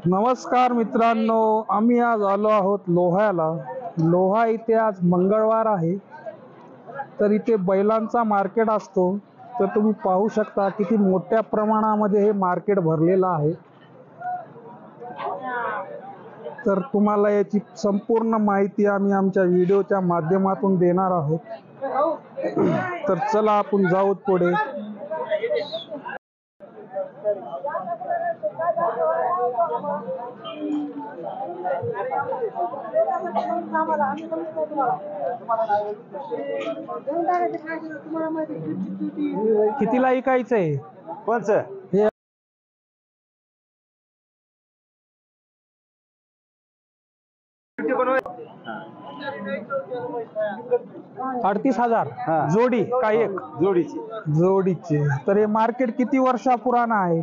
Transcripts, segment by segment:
नमस्कार मित्रांनो, आम्ही आज आलो आहोत लोह्याला। लोहा इथे आज मंगळवार आहे, तर इथे बैलांचा मार्केट असतो। तर तुम्ही पाहू शकता किती मोठ्या प्रमाणामध्ये हे मार्केट भरलेलं आहे। तर तुम्हाला याची संपूर्ण माहिती आम्ही आमच्या व्हिडिओच्या माध्यमातून देणार आहोत। तर चला आपण जाऊ पुढे। कितीला ऐकायचं आहे कोणचं? हे? 38,000 जोडी का एक? जोडीचे। तर हे मार्केट किती वर्षा पुराणा आहे?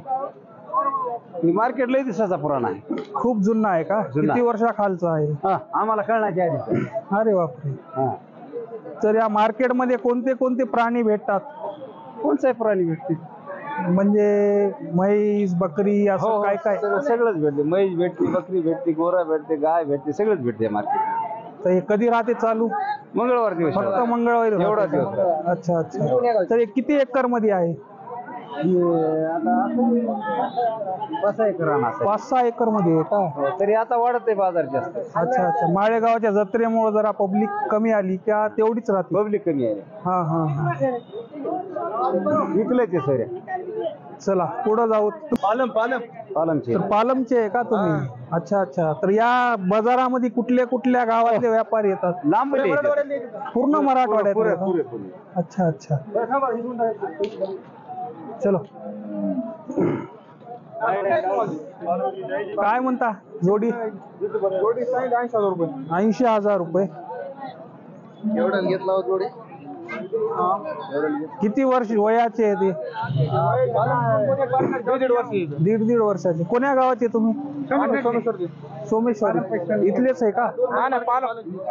मार्केट लय दिवसाचा पुराणा आहे, खूप जुना आहे का? किती वर्षा खालचा आहे? आम्हाला कळण्याची आधी। अरे बापरे। तर या मार्केट मध्ये कोणते कोणते प्राणी भेटतात? कोणताही प्राणी भेटते, म्हणजे म्हैस, बकरी असं काय काय? सगळंच भेटते। म्हैस भेटते, बकरी भेटते, गोरा भेटते, गाय भेटते, सगळंच भेटते मार्केट। तर हे कधी राहते चालू? मंगळवार दिवस, फक्त मंगळवारी राहते एवढा का? दिवस। अच्छा अच्छा। तर हे किती एकर मध्ये आहे? आता 5 एकर 5-6 एकर मध्ये आहे का? तरी आता वाढत आहे बाजार जास्त। अच्छा अच्छा। माळेगावच्या जत्रेमुळे जरा पब्लिक कमी आली का तेवढीच राहते? पब्लिक कमी आहे, हा हा हा। विकलंय ते सर। चला पुढे जाऊ। पालमचे। तर पालमचे आहे का तुम्ही? अच्छा अच्छा। तर या बाजारामध्ये कुठल्या कुठल्या गावातले व्यापारी येतात? लांबले पूर्ण मराठवाड्यात पुरे आहे का? पुरे पुरे। अच्छा अच्छा। चलो। काय म्हणता जोडी? 80,000 रुपये। एवढा घेतला जोडी? किती वर्ष वयाचे आहे ते? 1.5 वर्षाचे। कोण्या गावाचे तुम्ही? सोमेश्वरी। इथलेच आहे का?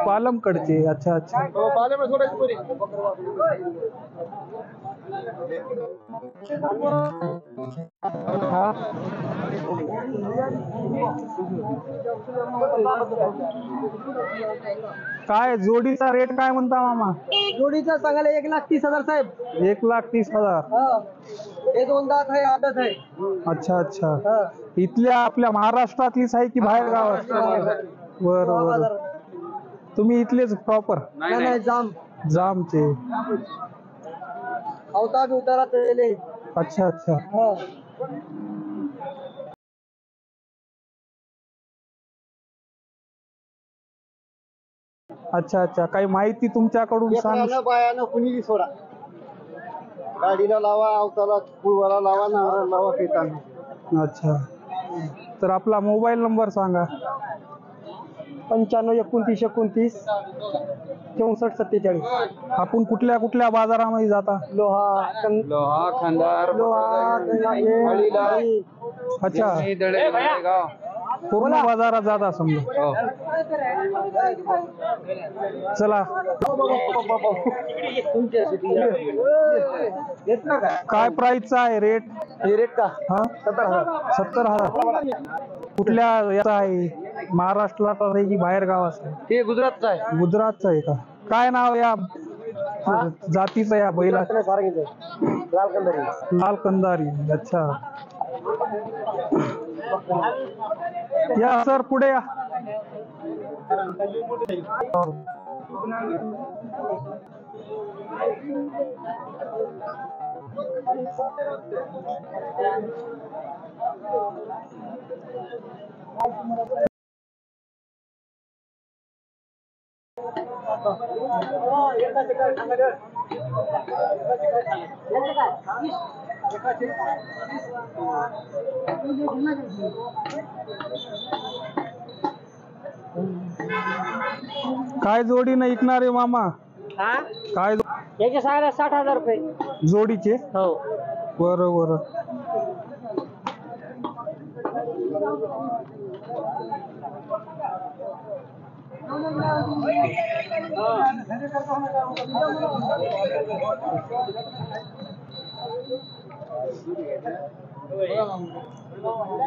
पालम कडचे। अच्छा अच्छा। हा। काय जोडीचा रेट काय म्हणता मामा? जोडीचा सांगायला 1,30,000 साहेब। 1,30,000। हे 2 दात आहे, आदत आहे। अच्छा अच्छा। इथल्या आपल्या महाराष्ट्रातलीच आहे की बाहेर गावात? बरोबर। तुम्ही इथलेच प्रॉपर? नाही, जाम जामचे। अवतार उतारात गेले। अच्छा अच्छा। अच्छा अच्छा। काही माहिती तुमच्याकडून सांग। लेकरानं बायानं कुणीही सोडा, गाडीला लावा, अवताला पुळवाला लावा, नावाला लावा, पेटानं। अच्छा। तर आपला मोबाईल नंबर सांगा। 95 29 29 64 47। आपण कुठल्या कुठल्या बाजारामध्ये जाता? लोहा, खंडार, अच्छा। पूर्ण बाजारात जाता समजा। चला। काय प्राइसचा आहे रेट? रेट का? हा 70,000। 70,000। कुठल्या याचा आहे? महाराष्ट्रात आहे की बाहेर गावात आहे? हे गुजरातचा आहे। गुजरातचं आहे का? काय नाव या जातीचं या बैला? लाल कंदारी। लाल कंदारी। अच्छा। या सर पुढे या। काय जोडीने ऐकणार आहे मामा? काय याचे सांगायला 60,000 रुपये जोडीचे? हो। बरोबर।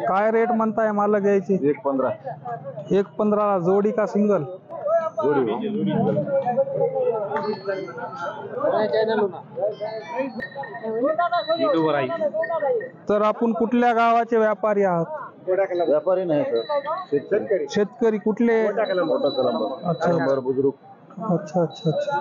काय रेट म्हणताय मला घ्यायची? 1.15 1.15 जोडी का सिंगल? तर आपण कुठल्या गावाचे व्यापारी आहात? व्यापारी नाही सर, शेतकरी कुठले? अच्छा बुजुर्ग. अच्छा अच्छा अच्छा.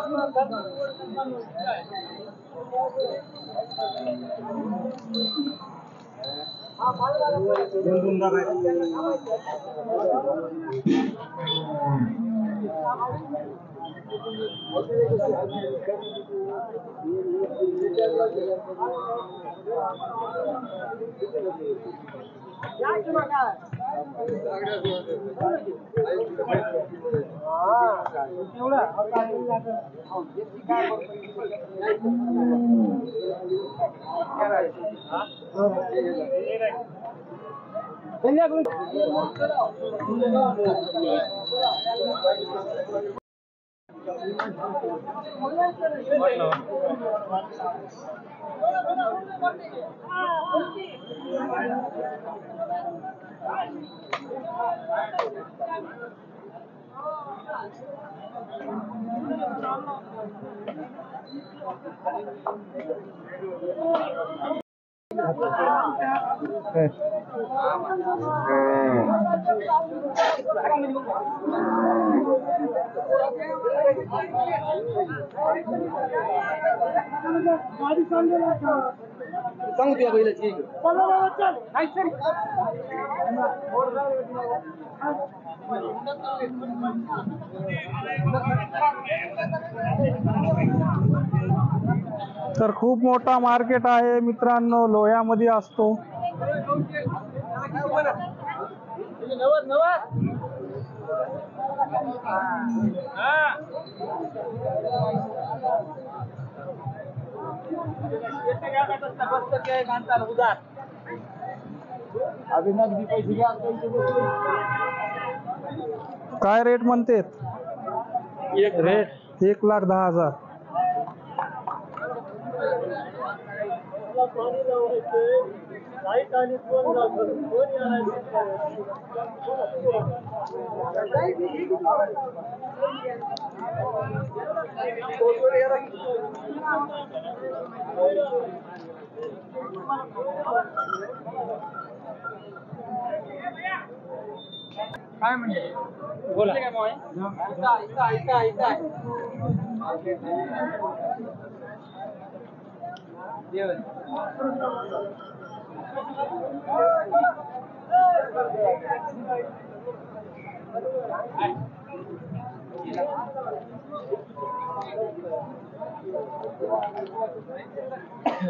तर खूप मोठा मार्केट आहे मित्रांनो, लोह्यामध्ये असतो. काय रेट म्हणते? रेट 1,10,000. काय म्हणजे बोला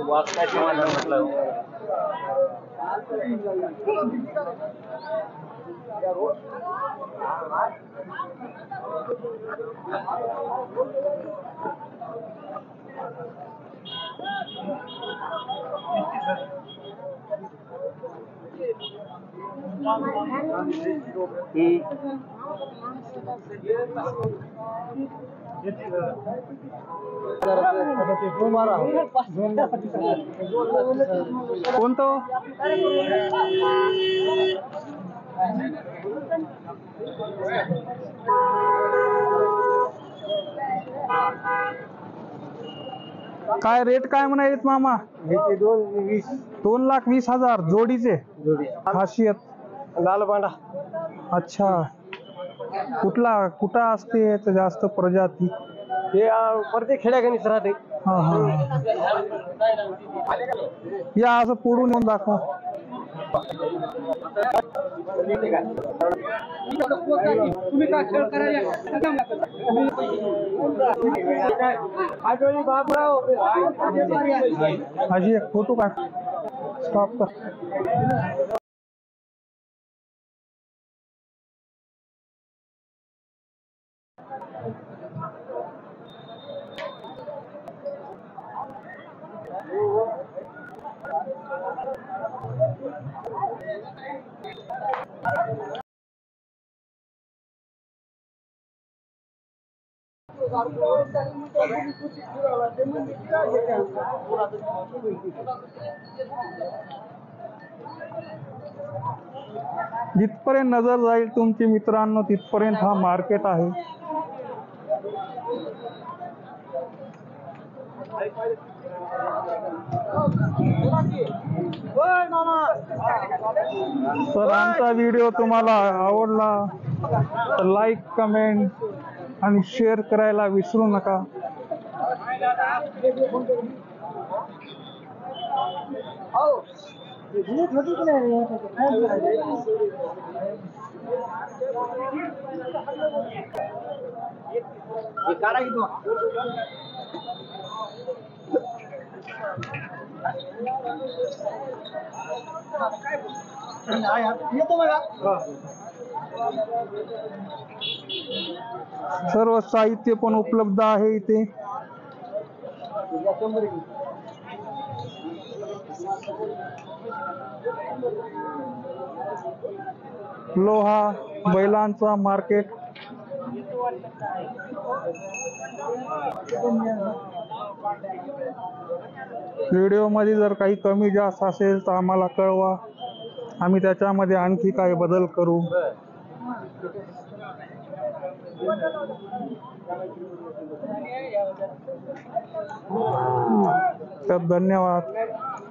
वाच काय समाधान म्हटलं. कोणतं? काय रेट काय म्हणायत मामा? 2,20,000 जोडीचे. खासियत लाल बांडा. अच्छा, कुठं असते तर जास्त प्रजाती? हे प्रत्येक खेड्यागणीच राहते. हा हा. या असं पुढून येऊन दाखवा. हाजी एक फोटो काढ. स्टॉप कर. जिथपर्यंत नजर जाईल तुमची मित्रांनो तिथपर्यंत हा मार्केट आहे. तर आमचा व्हिडिओ तुम्हाला आवडला तर लाईक, कमेंट आणि शेअर करायला विसरू नका. सर्व साहित्य पण उपलब्ध आहे इथे. लोहा बैलांचा मार्केट. व्हिडिओ मध्ये जर काही कमी जास्त असेल तर आम्हाला कळवा, आम्ही त्याच्यामध्ये आणखी काही बदल करू. तर धन्यवाद.